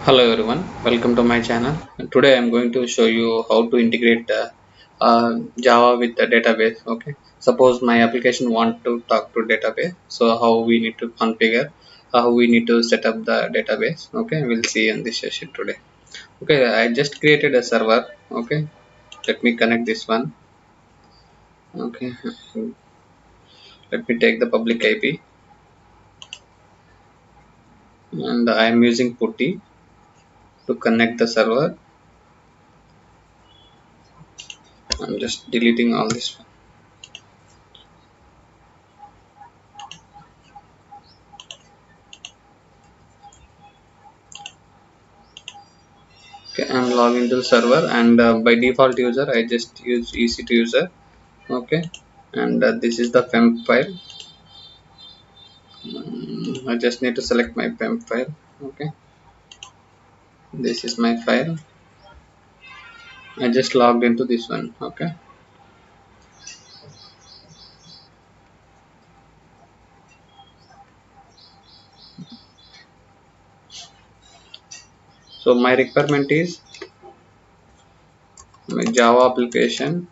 Hello everyone, welcome to my channel. Today I'm going to show you how to integrate Java with the database. Okay, suppose my application want to talk to database, so how we need to configure, how we need to set up the database. Okay, we'll see in this session today. Okay, I just created a server. Okay, let me connect this one. Okay, let me take the public IP and I'm using putty to connect the server. I'm just deleting all this. Okay, I'm logged into the server and by default user I just use EC2 user. Okay, and this is the FEM file. I just need to select my FEM file. Okay, this is my file. I just logged into this one. Okay, so my requirement is my Java application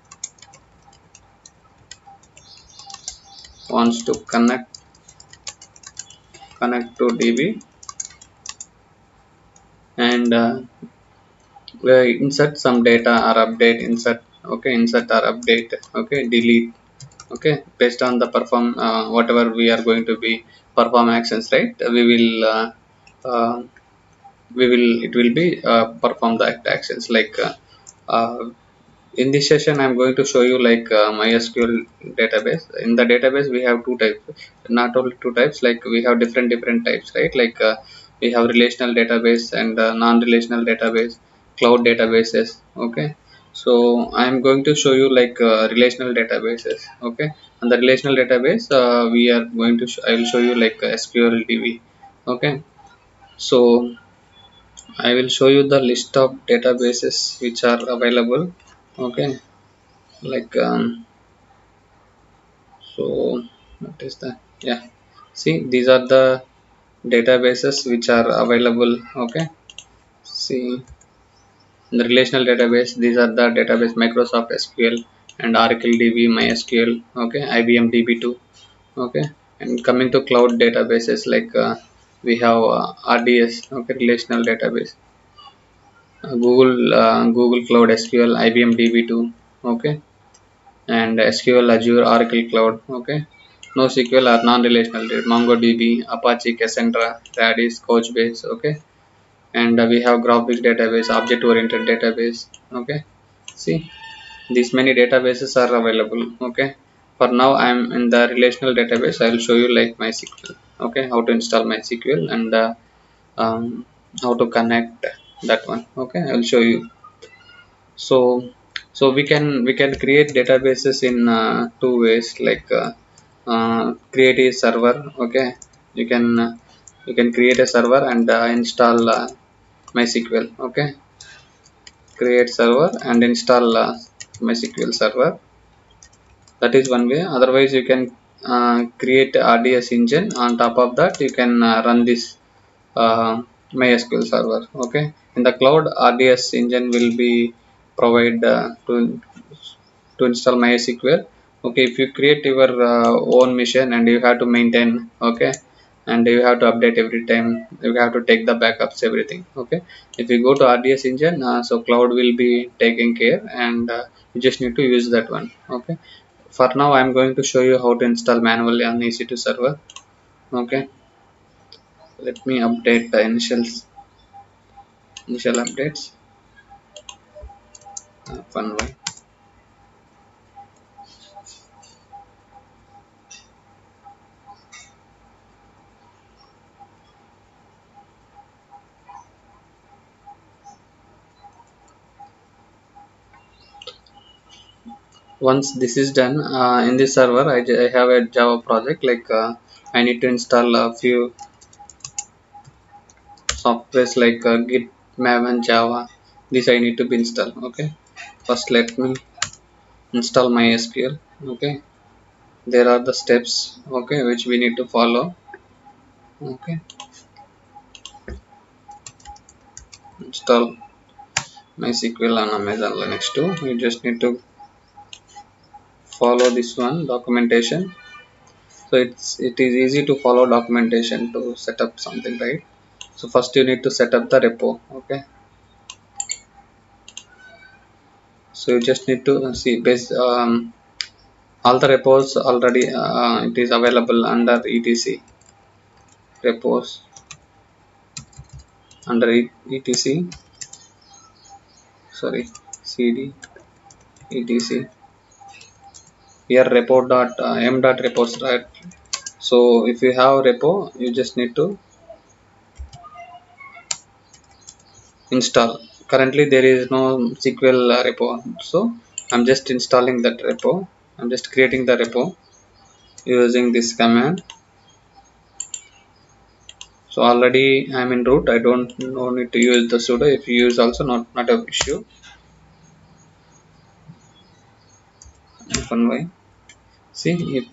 wants to connect to DB and insert some data or update, insert. Okay, insert or update. Okay, delete. Okay, based on the perform whatever we are going to be perform actions, right? Uh, we will it will be perform the actions like uh, in this session I'm going to show you like MySQL database. In the database we have two types, not only two types, like we have different types, right? Like we have relational database and non-relational database, cloud databases. Okay, so I'm going to show you like relational databases. Okay, and the relational database we are going to I will show you like SQL DB. Okay, so I will show you the list of databases which are available. Okay, like so what is that? Yeah, see, these are the databases which are available. Okay, see, in the relational database, these are the database: Microsoft SQL and Oracle DB, MySQL. Okay, IBM DB2. Okay, and coming to cloud databases, like we have RDS. Okay, relational database, Google Cloud SQL, IBM DB2. Okay, and SQL, Azure, Oracle Cloud. Okay, NoSQL or non-relational data, MongoDB, Apache, Cassandra, Redis, Couchbase. Okay, and we have graphics database, object-oriented database. Okay, see, these many databases are available. Okay, for now I'm in the relational database. I will show you like MySQL. Okay, how to install MySQL and how to connect that one. Okay, I will show you. So we can create databases in two ways, like create a server. Okay, you can you can create a server and install MySQL. Okay, create server and install MySQL server. That is one way. Otherwise you can create RDS engine. On top of that you can run this uh, MySQL server. Okay, in the cloud, RDS engine will be provide to install MySQL. Okay, if you create your own machine and you have to maintain. Okay, and you have to update every time, you have to take the backups, everything. Okay, if you go to RDS engine, so cloud will be taking care and you just need to use that one. Okay, for now I'm going to show you how to install manually on EC2 server. Okay, let me update the initial updates. Fun way. Once this is done, in this server I have a Java project, like I need to install a few softwares like Git, Maven, Java. This I need to be installed. Okay, first let me install MySQL. Okay, there are the steps, okay, which we need to follow. Okay, install MySQL on Amazon Linux 2. You just need to follow this one documentation. So it is easy to follow documentation to set up something, right? So first you need to set up the repo. Okay, so you just need to see base all the repos already it is available under etc repos under etc, sorry, cd etc here repo dot m dot repos, right? So if you have repo, you just need to install. Currently there is no SQL repo, so I'm just installing that repo. I'm just creating the repo using this command. So already I'm in root, I don't no need to use the sudo. If you use also not a issue. F1y, see,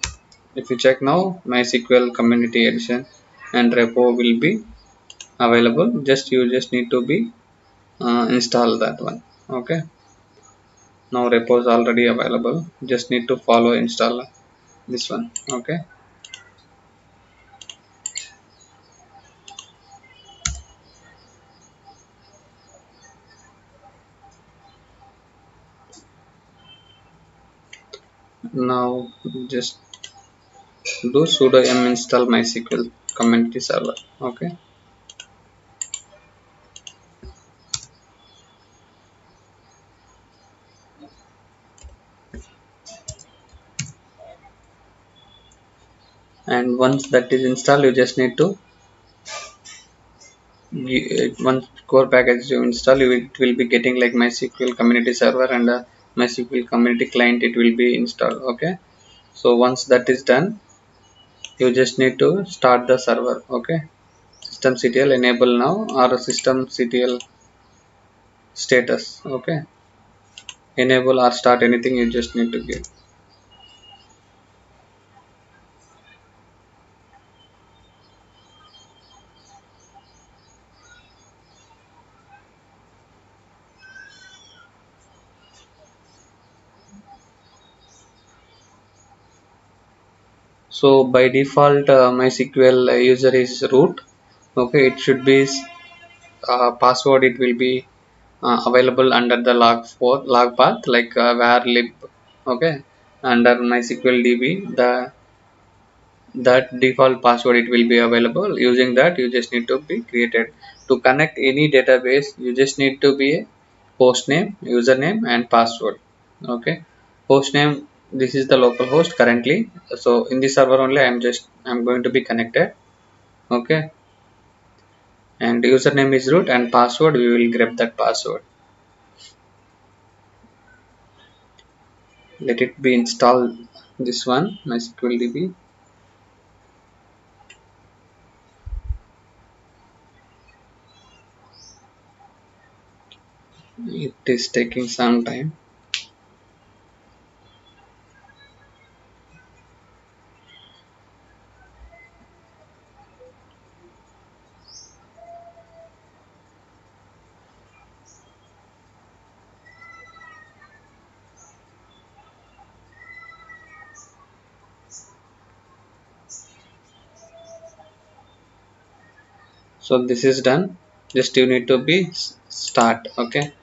if you check now, MySQL community edition and repo will be available. Just you just need to be install that one. Okay, now repo is already available, just need to follow install this one. Okay, now just do sudo m install MySQL community server. Okay, and once that is installed, you just need to once core package you install, it will be getting like MySQL community server and MySQL community client, it will be installed. Okay, so once that is done, you just need to start the server. Okay, systemctl enable now or systemctl status. Okay, enable or start anything, you just need to give. So by default MySQL user is root. Okay, it should be password, it will be available under the log path like var lib. Okay, under MySQL DB, the that default password it will be available. Using that, you just need to be created. To connect any database, you just need to be a host name, username and password. Okay, host name, this is the local host currently, so in this server only I'm going to be connected. Okay, and username is root and password we will grab that password. Let it be installed, this one MySQL DB. It is taking some time. So this is done, just you need to be start. Okay,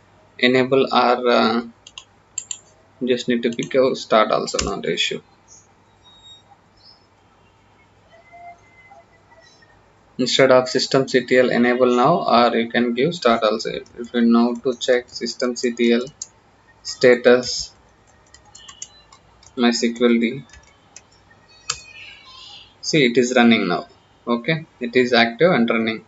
enable or just need to be go start also, not the issue. Instead of systemctl enable now, or you can give start also. If you know to check systemctl status MySQL D, see it is running now. Okay, it is active and running.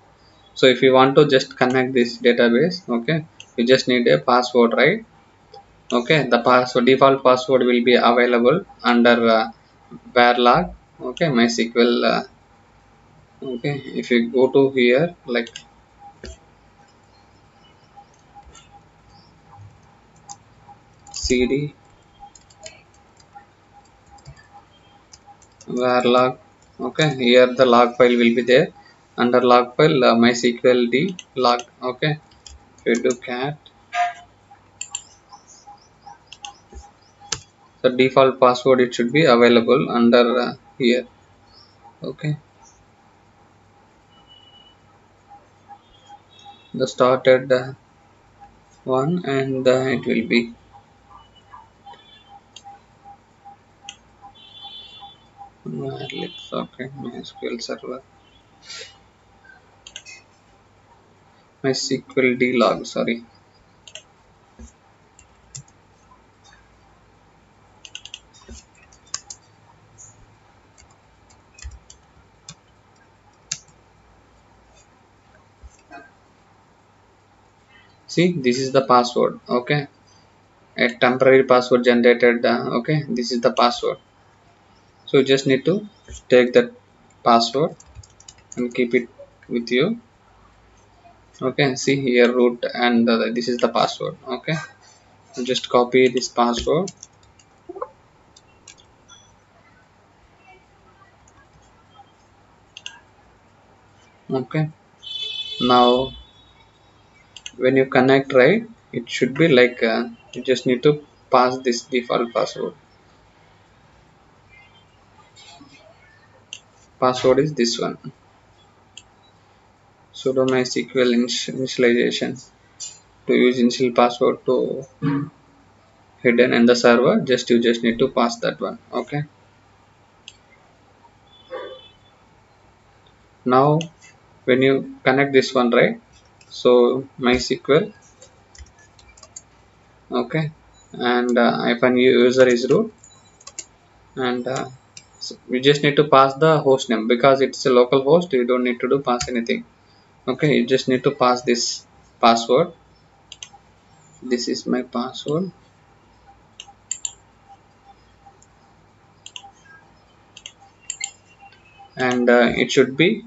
So if you want to just connect this database, okay, you just need a password, right? Okay, the password, default password will be available under varlog. Okay, MySQL okay, if you go to here like cd varlog. Okay, here the log file will be there. Under log file MySQL d log. Okay, we do cat, the default password, it should be available under here. Okay, the started one, and it will be okay, MySQL server, MySQL dlog, sorry. See, this is the password. Okay, a temporary password generated. Okay, this is the password. So you just need to take that password and keep it with you. Okay, see here root, and this is the password. Okay, just copy this password. Okay, now when you connect, right, it should be like you just need to pass this default password. Password is this one, sudo mysql initialization. To use initial password to hidden in the server, just you just need to pass that one. Okay, now when you connect this one, right, so mysql, okay, and if a new user is root, and so we just need to pass the host name because it's a local host. You don't need to do pass anything. Okay, you just need to pass this password. This is my password, and it should be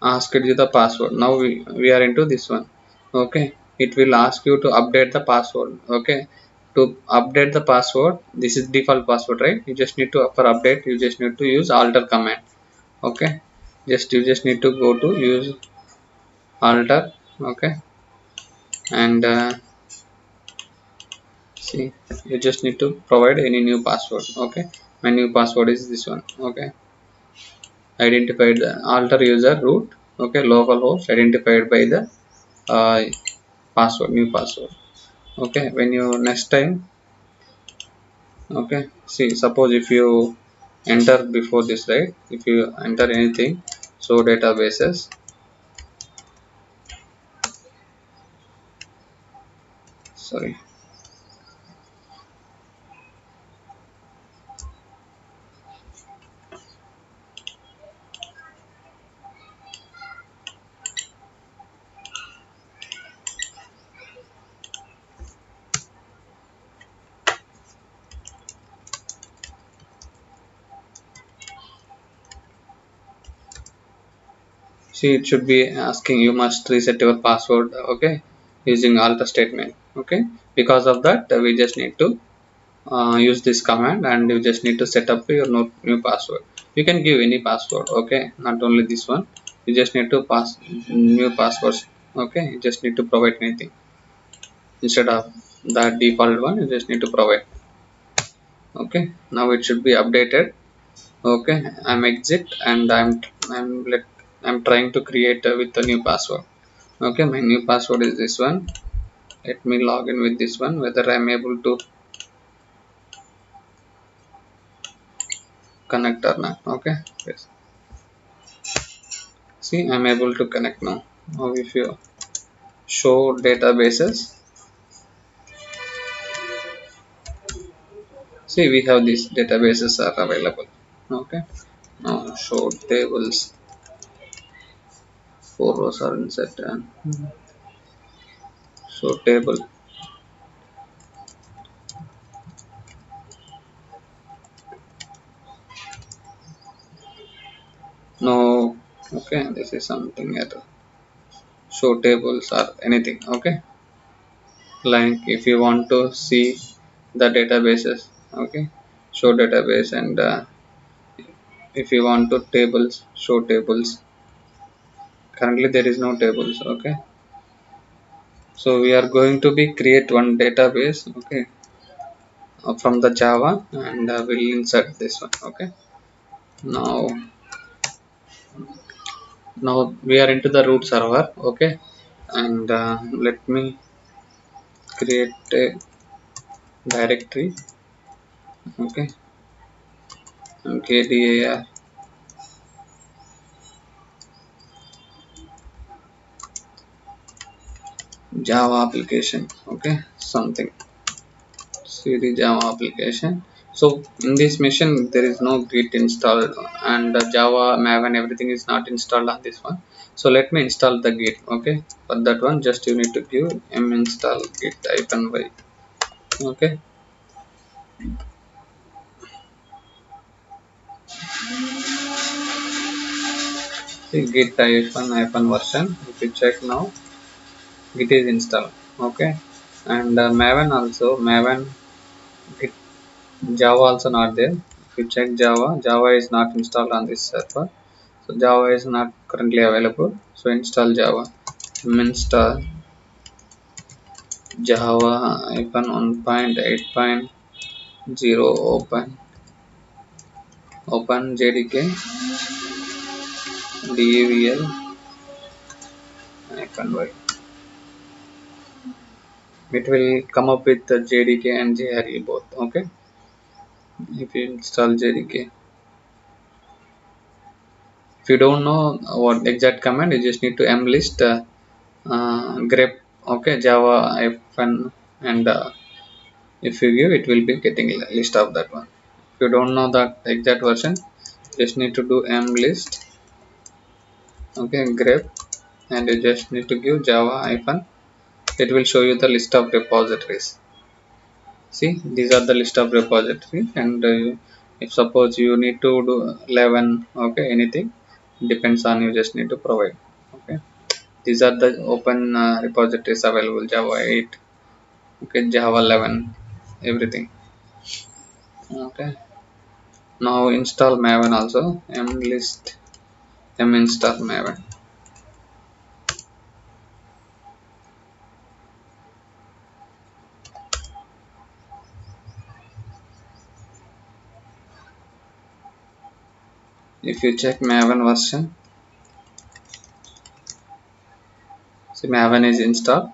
asked you the password. Now we are into this one. Okay, it will ask you to update the password. Okay, to update the password, this is default password, right? You just need to, for update, you just need to use alter command. Okay, you just need to go to use alter. Okay, and see, you just need to provide any new password. Okay, my new password is this one. Okay, identified the alter user root. Okay, local host identified by the uh, password, new password. Okay, when you next time, okay, see, suppose if you enter before this, right, if you enter anything, so databases, sorry, see, it should be asking you must reset your password. Okay, using alter statement. Okay, because of that we just need to use this command, and you just need to set up your new password. You can give any password. Okay, not only this one, you just need to pass new passwords. Okay, you just need to provide anything instead of that default one. You just need to provide. Okay, now it should be updated. Okay, I'm exit, and I'm trying to create with a new password. Okay, my new password is this one. Let me log in with this one, whether I'm able to connect or not. Okay, yes, see, I'm able to connect now. Now if you show databases, see, we have these databases are available. Okay, now show tables, 4 rows are inside, and show table. No, okay, this is something error. Show tables or anything. Okay, like if you want to see the databases, okay, show database, and if you want to tables, show tables. Currently there is no tables. Okay, So we are going to be create one database, okay, from the Java, and we'll insert this one. Okay, now we are into the root server. Okay, and let me create a directory. Okay, kdir Java application. Okay, something cd Java application. So in this machine there is no git installed, and Java Maven everything is not installed on this one. So let me install the git. Okay, for that one just you need to give install git -y. Okay, see git -version. If you check now, git is installed. Okay, and Maven also, Maven git Java also not there. If you check Java is not installed on this server. So Java is not currently available. So install Java. Install Java 1.8.0 open JDK devel -y. It will come up with the JDK and JRE both. Okay, if you install JDK, if you don't know what exact command, you just need to mlist grep. Okay, Java hyphen, and if you give, it will be getting a list of that one. If you don't know that exact version, just need to do mlist, okay, grep, and you just need to give Java hyphen. It will show you the list of repositories. See, these are the list of repositories, and if suppose you need to do 11, okay, anything depends on you, just need to provide. Okay, these are the open repositories available: Java 8, okay, Java 11, everything. Okay, now install Maven also. Mlist install Maven. If you check Maven version, see Maven is installed,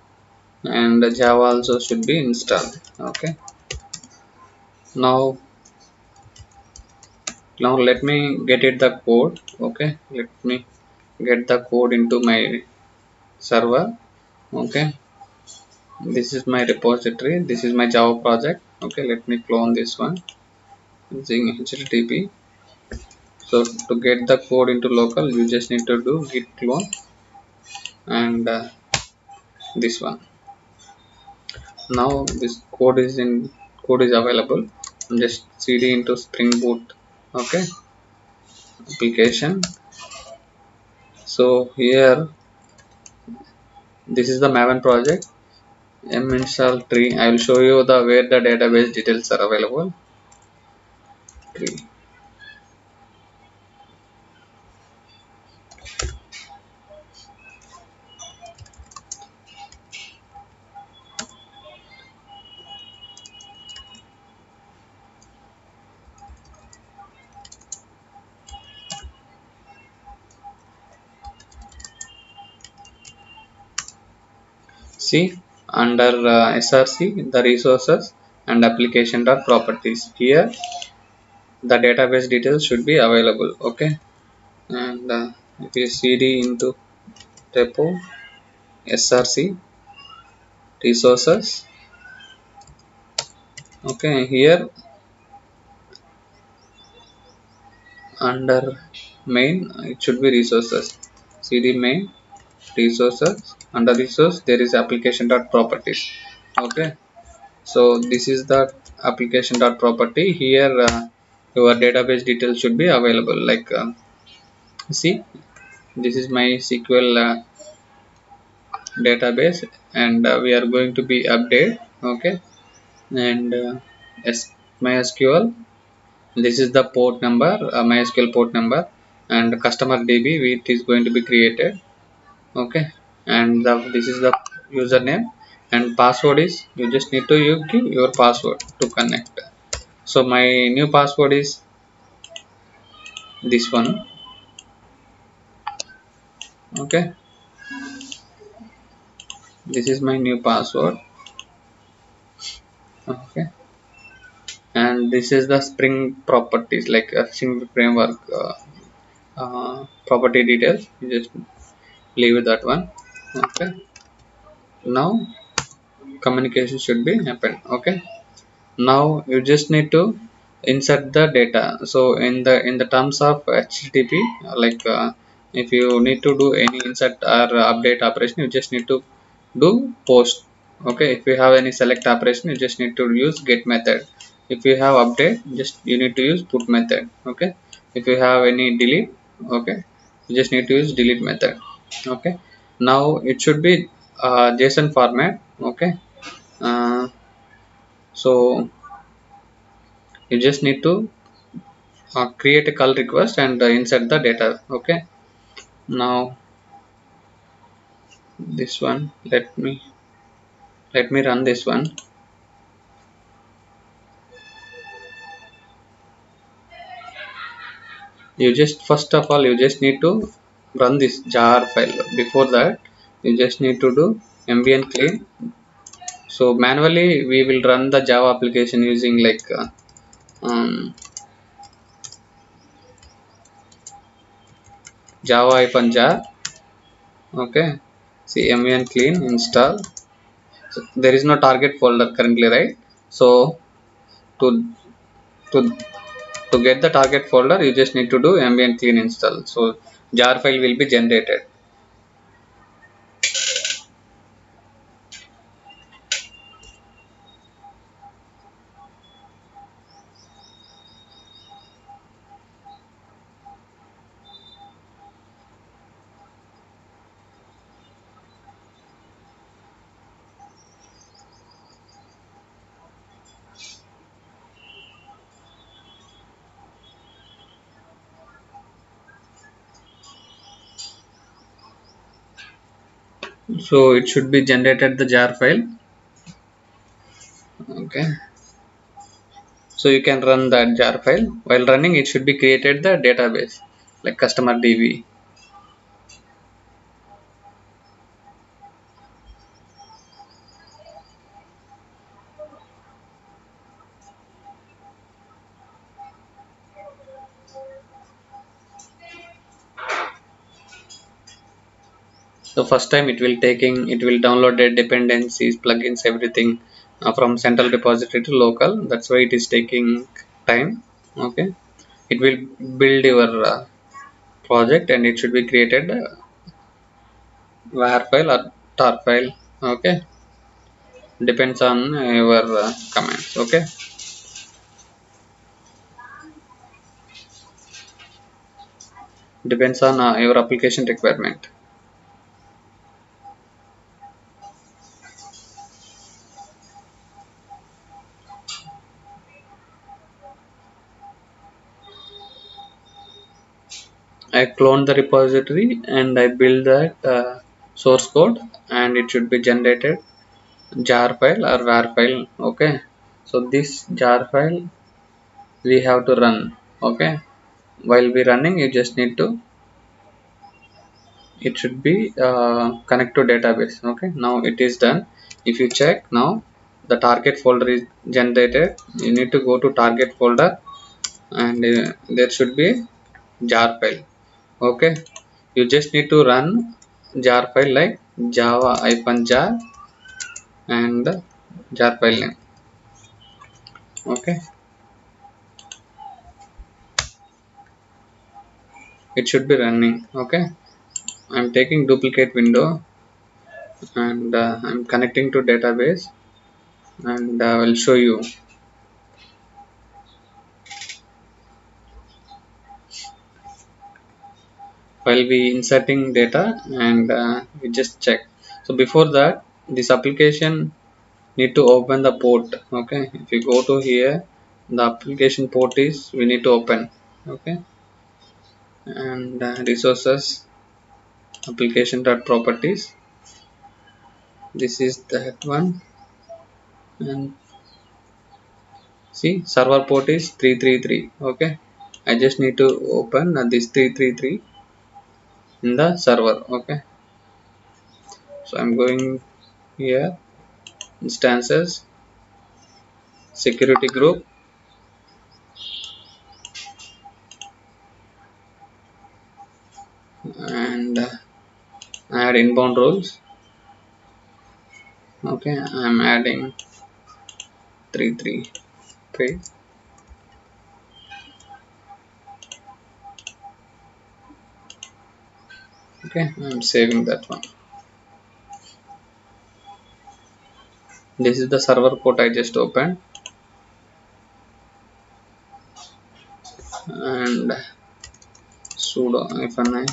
and Java also should be installed. Okay, now let me get it the code. Okay, let me get the code into my server. Okay, this is my repository, this is my Java project. Okay, let me clone this one using HTTP. So to get the code into local, you just need to do git clone, and this one. Now this code is available. Just cd into Spring Boot. Okay, application. So here, this is the Maven project. Install tree. I will show you the where the database details are available. Tree. See, under SRC, the resources and application dot properties. Here the database details should be available. Okay, and if you cd into repo SRC resources. Okay, here under main it should be resources. Cd main resources. Under resource there is application dot properties. Okay, so this is the application dot property. Here your database details should be available, like see, this is my SQL database, and we are going to be update. Okay, and MySQL, this is the port number, MySQL port number, and customer DB which is going to be created. Okay, and this is the username, and password is you just need to you give your password to connect. So my new password is this one. Okay, this is my new password. Okay, and this is the Spring properties, like a Spring framework property details. You just leave with that one. Okay, now communication should be happen. Okay, now you just need to insert the data. So in the terms of HTTP, like if you need to do any insert or update operation, you just need to do post. Okay, if you have any select operation, you just need to use get method. If you have update, just you need to use put method. Okay, if you have any delete, okay, you just need to use delete method. Okay, now it should be JSON format. Okay, uh, so you just need to create a call request and insert the data. Okay, now this one, let me run this one. You just first of all you just need to run this jar file. Before that, you just need to do mvn clean. So manually we will run the Java application using like java jar. Okay, see mvn clean install. So there is no target folder currently, right? So to to to get the target folder, you just need to do ambient clean install. So jar file will be generated. So it should be generated the jar file. Okay, so you can run that jar file. While running, it should be created the database like customer db. So first time it will download the dependencies, plugins, everything from central repository to local. That's why it is taking time. Okay, it will build your project and it should be created var file or tar file. Okay, depends on your commands. Okay, depends on your application requirement. I clone the repository and I build that source code, and it should be generated jar file or var file. Okay, so this jar file we have to run. Okay, while we running, you just need to, it should be connect to database. Okay, now it is done. If you check now, the target folder is generated. You need to go to target folder, and there should be jar file. Okay, you just need to run jar file like java jar and the jar file name. Okay, it should be running. Okay, I'm taking duplicate window, and I'm connecting to database, and I will show you. While we inserting data, and we just check. So before that, this application need to open the port. Okay, if you go to here, the application port is we need to open. Okay, and resources, application dot properties, This is that one, and see, server port is 333. Okay, I just need to open this 333 in the server. Okay, so I'm going here, instances, security group, and add inbound rules. Okay, I'm adding 333. Okay, I'm saving that one. This is the server port I just opened, and sudo -i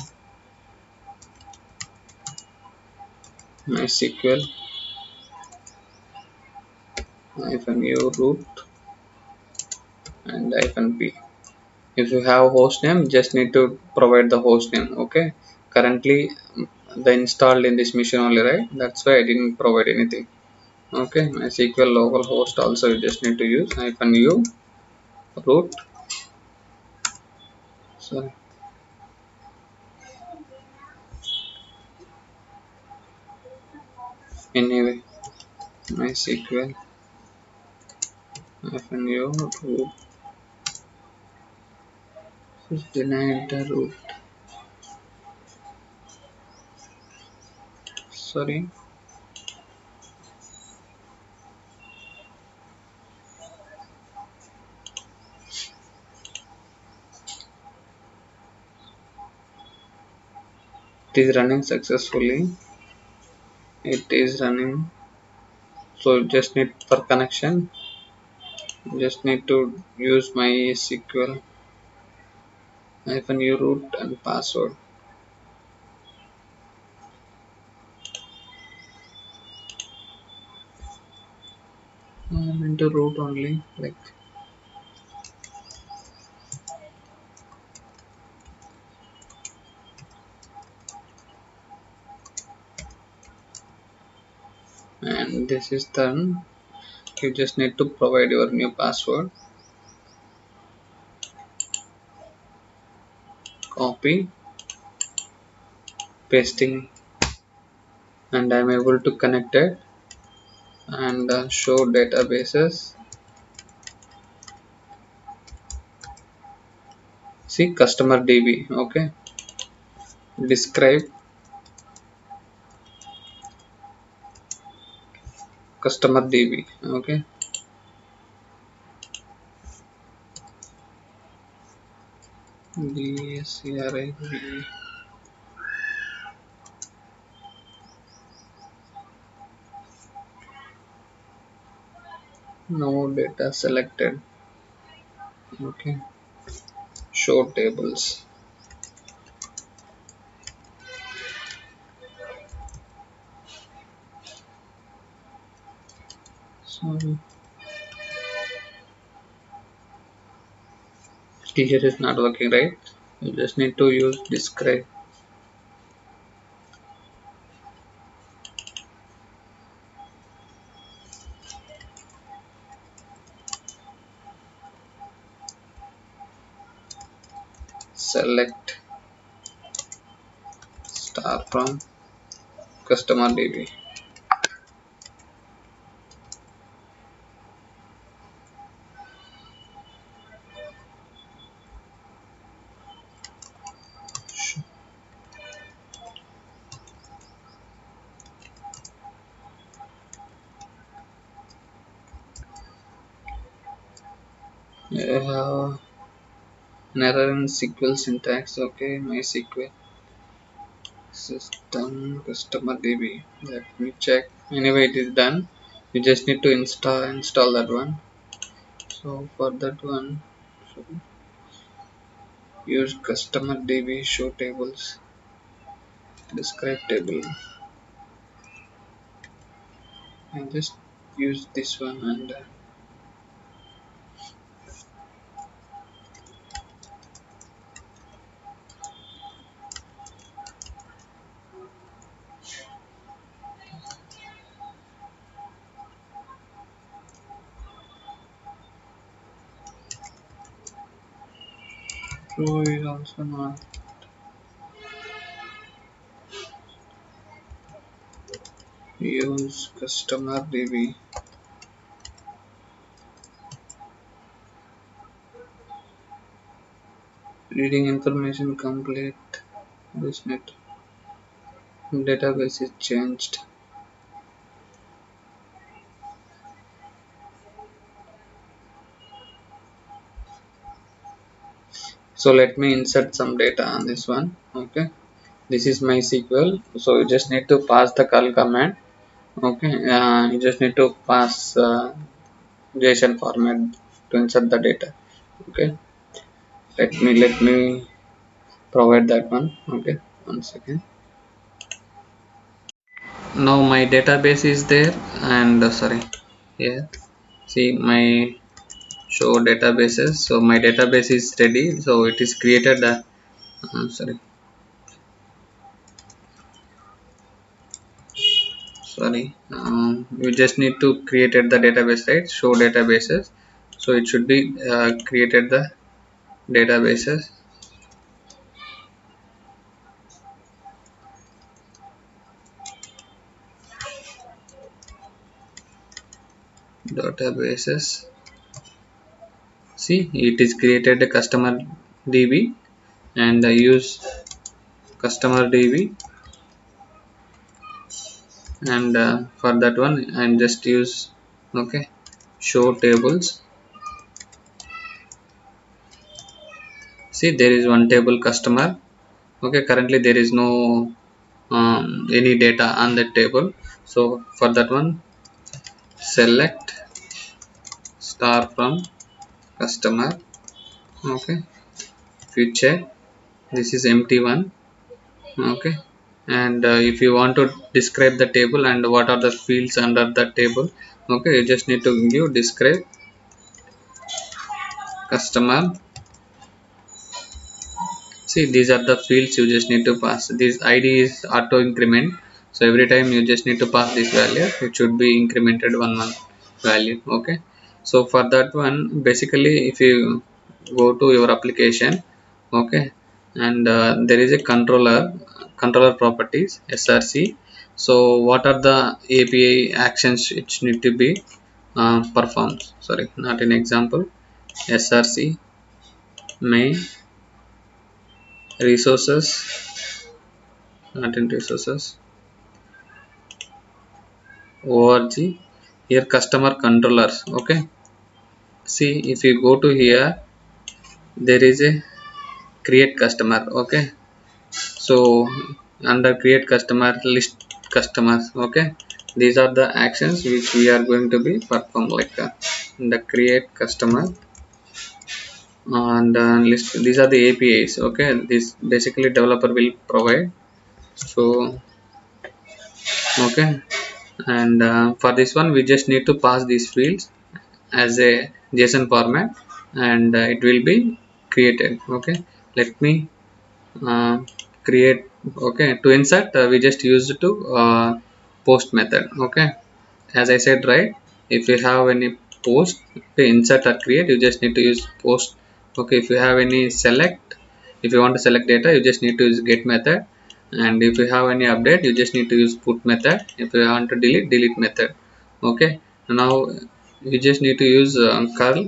mysql -u root and -p. If you have host name, just need to provide the host name. Okay, currently the installed in this machine only, right? That's why I didn't provide anything. Okay, mysql local host also you just need to use -u root. So anyway, mysql -u root is denied the root. Sorry. It is running successfully. It is running. So you just need for connection, just need to use my SQL -u root and password. I'm into root only, like, and this is done. You just need to provide your new password. Copy, pasting, and I'm able to connect it and show databases. See, customer DB. Okay, describe customer DB. Okay, DSCRIB. No data selected. Okay, show tables. Sorry, here is not working, right? You just need to use describe. Select star from customer DB. You have an error in SQL syntax. Okay, MySQL system customer DB. Let me check. Anyway, it is done. You just need to install that one. So for that one, so use customer DB show tables, describe table. I just use this one and Row is also not. Use customer DB. Reading information complete. This net database is changed. So let me insert some data on this one. Okay, this is MySQL. So you just need to pass the curl command. Okay, you just need to pass JSON format to insert the data. Okay, let me provide that one. Okay, one second. Now my database is there, and sorry, here see my show databases. So my database is ready, so it is created you just need to create the database, right? Show databases, so it should be created the databases. See, it is created a customer DB, and I use customer DB, and for that one I'm just use okay show tables. See, there is one table customer. Okay, currently there is no any data on that table, so for that one select star from customer. Okay, if you check, this is empty one. Okay, and if you want to describe the table and what are the fields under that table, okay, you just need to give describe customer. See, these are the fields you just need to pass. This id is auto increment, so every time you just need to pass this value, it should be incremented one value. Okay, so for that one, basically if you go to your application, okay, and there is a controller properties src. So what are the api actions which need to be performed? Sorry, not an example. Src main resources, not in resources, org, here customer controllers. Okay, see, if you go to here, there is a create customer. Okay, so under create customer, list customers. Okay, these are the actions which we are going to be performed, like the create customer and list. These are the apis. Okay, this basically developer will provide. So okay, and for this one we just need to pass these fields as a JSON format, and it will be created. Okay, let me uh, create. Okay, to insert we just use to post method. Okay, as I said, right, if you have any post, okay, insert or create, you just need to use post. Okay, if you have any select, if you want to select data, you just need to use get method, and if you have any update, you just need to use put method. If you want to delete method. Okay, now you just need to use curl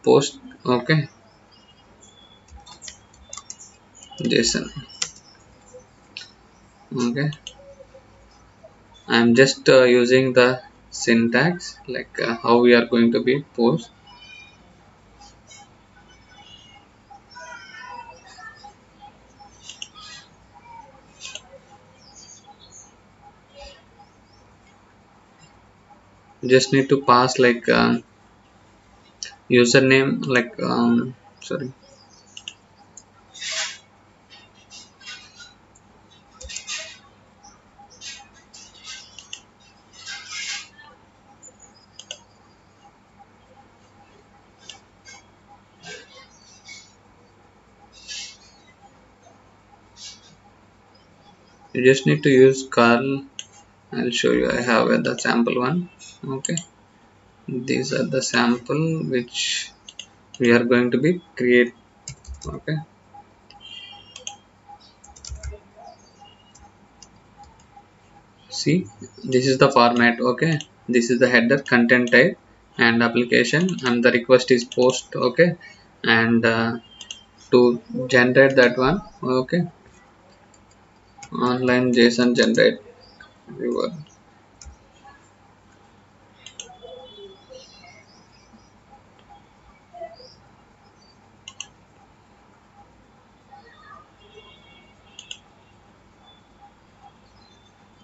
post. Okay, JSON. Okay, I'm just using the syntax, like how we are going to be post. Just need to pass like username, like sorry, you just need to use curl. I'll show you. I have the sample one. Okay, these are the sample which we are going to be create. Okay, see, this is the format. Okay, this is the header, content type, and application, and the request is post. Okay, and to generate that one, okay, online JSON generate your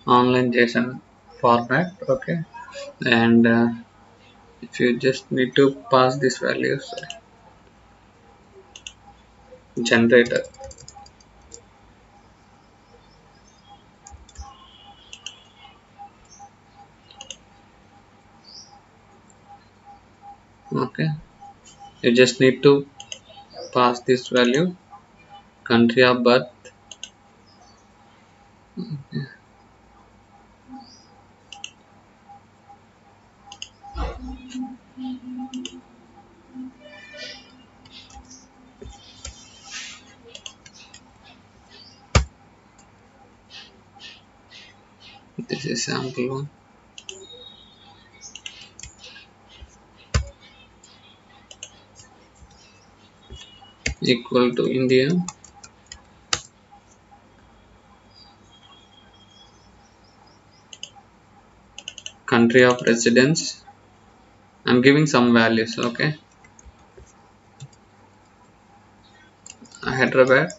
online JSON format. Okay, and if you just need to pass these values, generator. Okay, you just need to pass this value, country of birth. This is sample one. Equal to India. Country of residence. I'm giving some values. Okay, Hyderabad.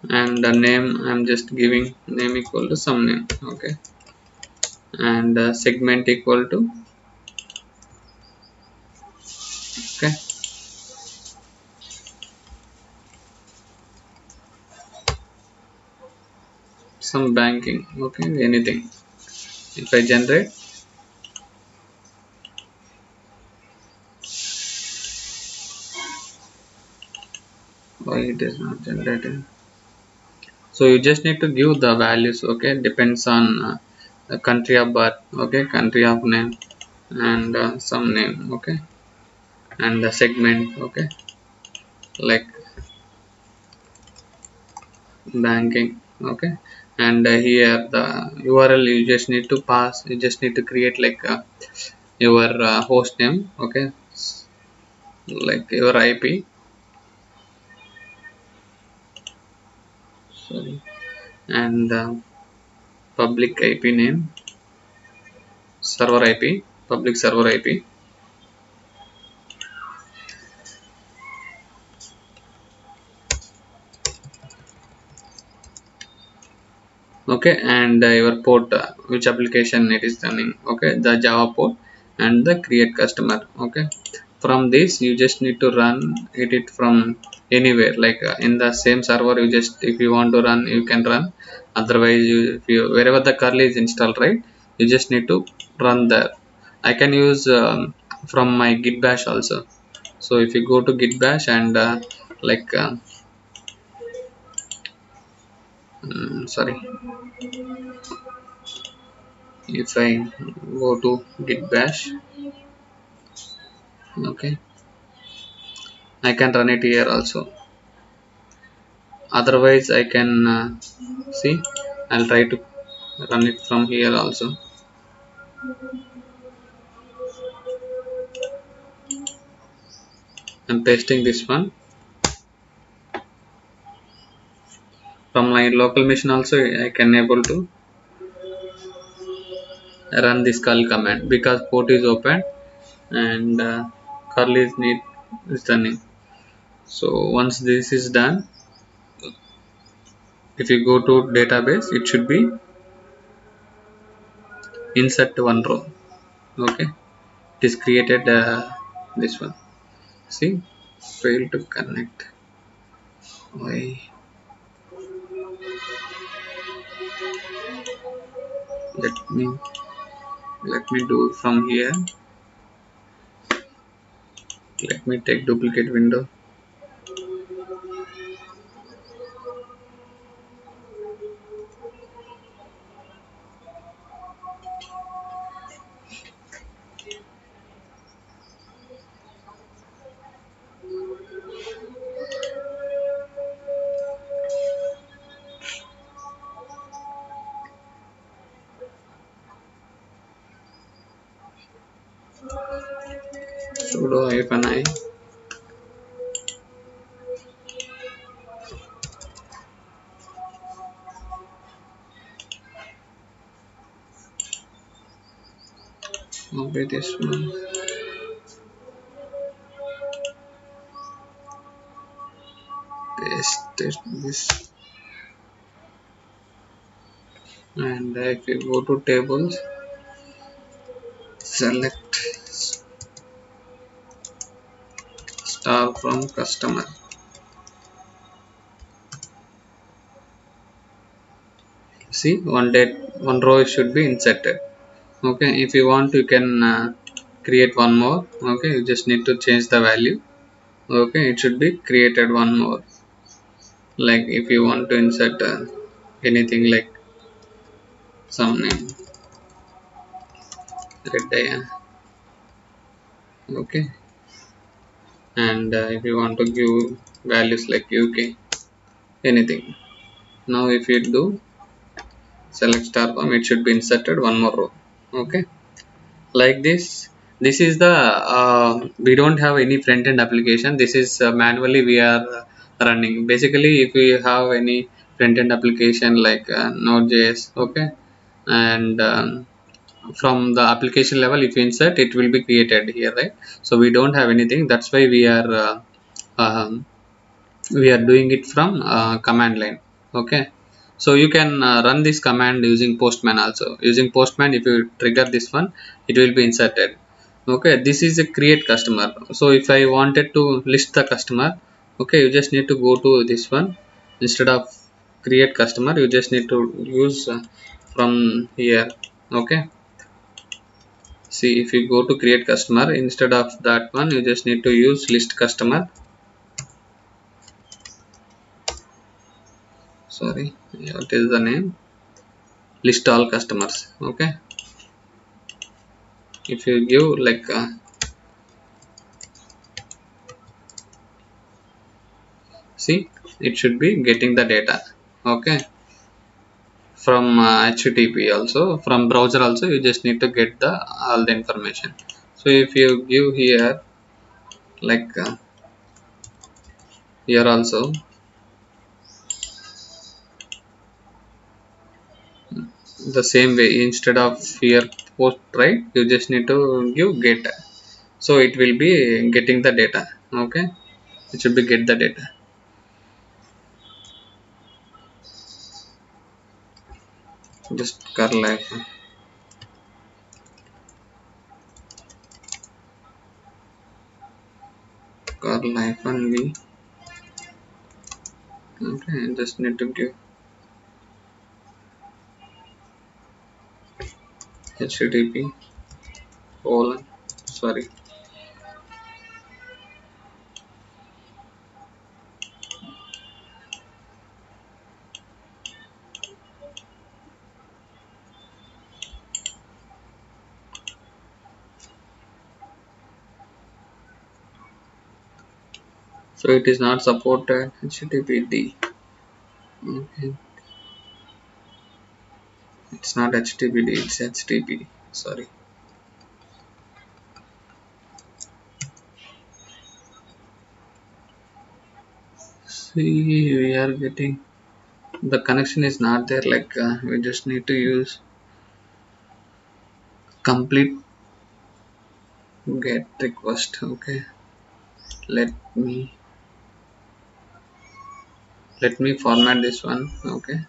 And the name, I'm just giving name equal to some name. Okay, and segment equal to, okay, some banking. Okay, anything. If I generate, why it is not generating? So you just need to give the values. Okay, depends on the country of birth. Okay, country of name, and some name. Okay, and the segment. Okay, like banking. Okay, and here the URL you just need to pass, you just need to create like your host name. Okay, like your IP, sorry, and public IP name, server IP, public server IP. Okay, and your port, which application it is running. Okay, the Java port, and the create customer. Okay, from this you just need to run it from anywhere, like in the same server. You just, if you want to run, you can run. Otherwise, you, if you, wherever the curl is installed, right, you just need to run there. I can use from my git bash also. So if you go to git bash and like sorry, if I go to git bash, okay, I can run it here also. Otherwise I can see, I'll try to run it from here also. I'm pasting this one from my local machine also. I can able to run this curl command because port is open, and curl is need is running. So once this is done, if you go to database, it should be insert one row. Okay, it is created this one. See, fail to connect. Why? Let me do from here. Let me take duplicate window. sudo -i copy this one, paste this, and if you go to tables, select star from customer. See, one row should be inserted. Okay, if you want, you can create one more. Okay, you just need to change the value. Okay, it should be created one more. Like if you want to insert anything like some name, red, okay, and if you want to give values like UK, anything. Now if you do select star form, it should be inserted one more row. Okay, like this is the we don't have any front end application. This is manually we are running. Basically, if we have any front end application like Node.js, okay, and from the application level, if you insert, it will be created here, right? So we don't have anything. That's why we are doing it from command line. Okay, so you can run this command using postman also. Using postman, if you trigger this one, it will be inserted. Okay, this is a create customer. So if I wanted to list the customer, okay, you just need to go to this one. Instead of create customer, you just need to use from here. Okay, see, if you go to create customer, instead of that one, you just need to use list customer. Sorry, what is the name? List all customers. Okay, if you give like see, it should be getting the data. Okay, from HTTP also, from browser also, you just need to get the all the information. So if you give here like here also, the same way, instead of here post, right, you just need to give get. So it will be getting the data. Okay, it should be get the data. Just curl icon, v. Okay, just need to give HTTP colon, sorry, so it is not supported HTTPD. Okay, it's not HTTPD, it's HTTP, sorry. See, we are getting the connection is not there, like we just need to use complete get request. Okay, let me format this one. Okay,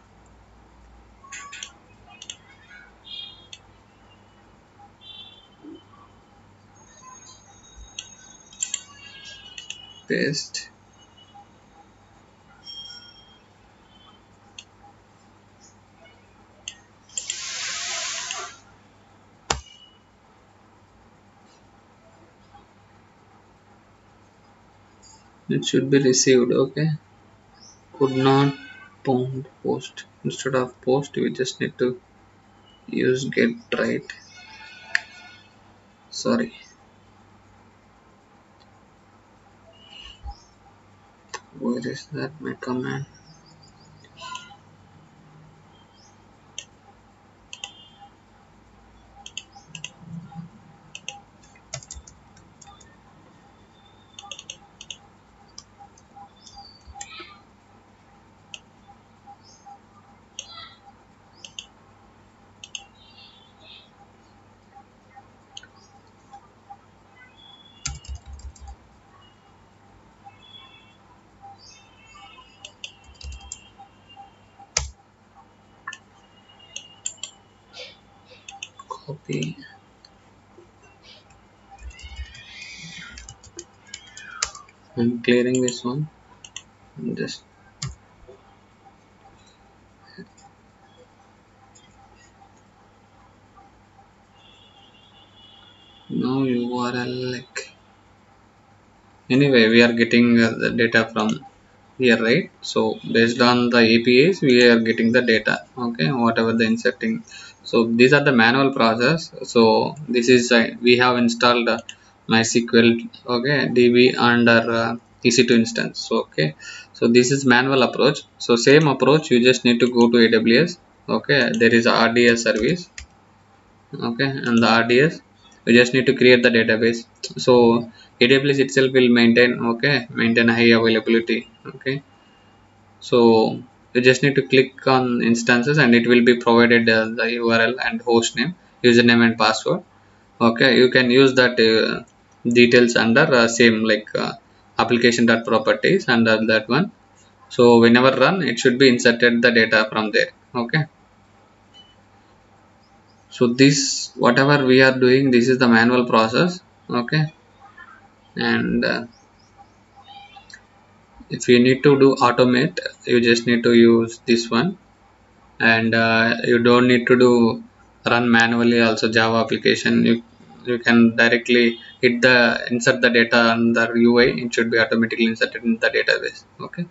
paste. It should be received. Okay, could not post. Instead of post, we just need to use get, right. Sorry, where is that my command? the I'm clearing this one. Just no URL like anyway we are getting the data from here, right? So based on the APIs we are getting the data, okay, whatever the inserting. So these are the manual process. So this is we have installed MySQL, okay, DB under EC2 instance. So okay, so this is manual approach. So same approach, you just need to go to AWS, okay, there is a RDS service, okay, and the RDS you just need to create the database. So AWS itself will maintain high availability, okay. So you just need to click on instances and it will be provided the URL and host name, username and password, okay. You can use that details under same like application.properties under that one. So whenever run it should be inserted the data from there, okay. So this whatever we are doing, this is the manual process, okay. And if you need to do automate, you just need to use this one. And you don't need to do run manually also Java application. You can directly hit the insert the data under UI, it should be automatically inserted in the database, okay.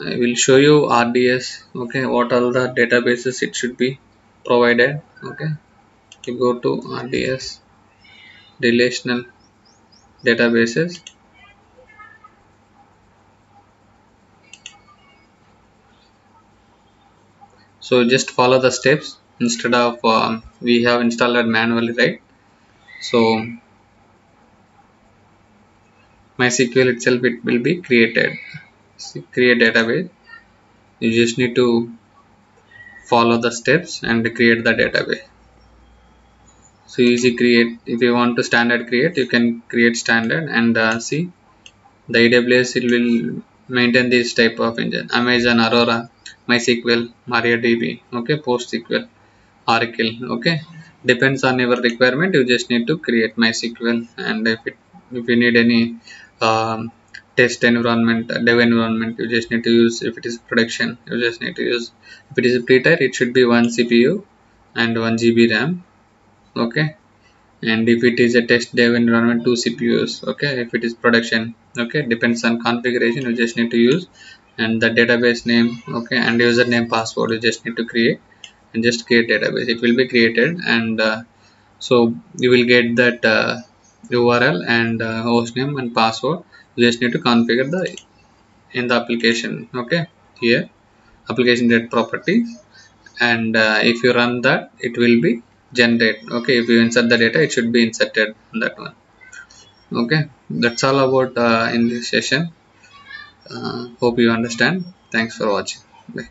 I will show you RDS, okay, what all the databases it should be provided, okay. You go to RDS relational databases. So just follow the steps instead of we have installed it manually, right? So MySQL itself it will be created. Create database. You just need to follow the steps and create the database. So easy create. If you want to standard create, you can create standard and see the AWS it will maintain this type of engine. Amazon Aurora, MySQL, MariaDB, okay, PostSQL, Oracle, okay. Depends on your requirement. You just need to create MySQL, and if you need any test environment, dev environment, you just need to use. If it is production, you just need to use. If it is pre-tier, it should be 1 CPU and 1 GB RAM, okay. And if it is a test dev environment, 2 CPUs, okay. If it is production, okay, depends on configuration. You just need to use, and the database name, okay, and username password you just need to create and just create database. It will be created, and so you will get that URL and hostname and password. You just need to configure the in the application, okay. Here application data properties, and if you run that it will be generate, okay. If you insert the data it should be inserted in that one, okay. That's all about in this session. Hope you understand. Thanks for watching. Bye.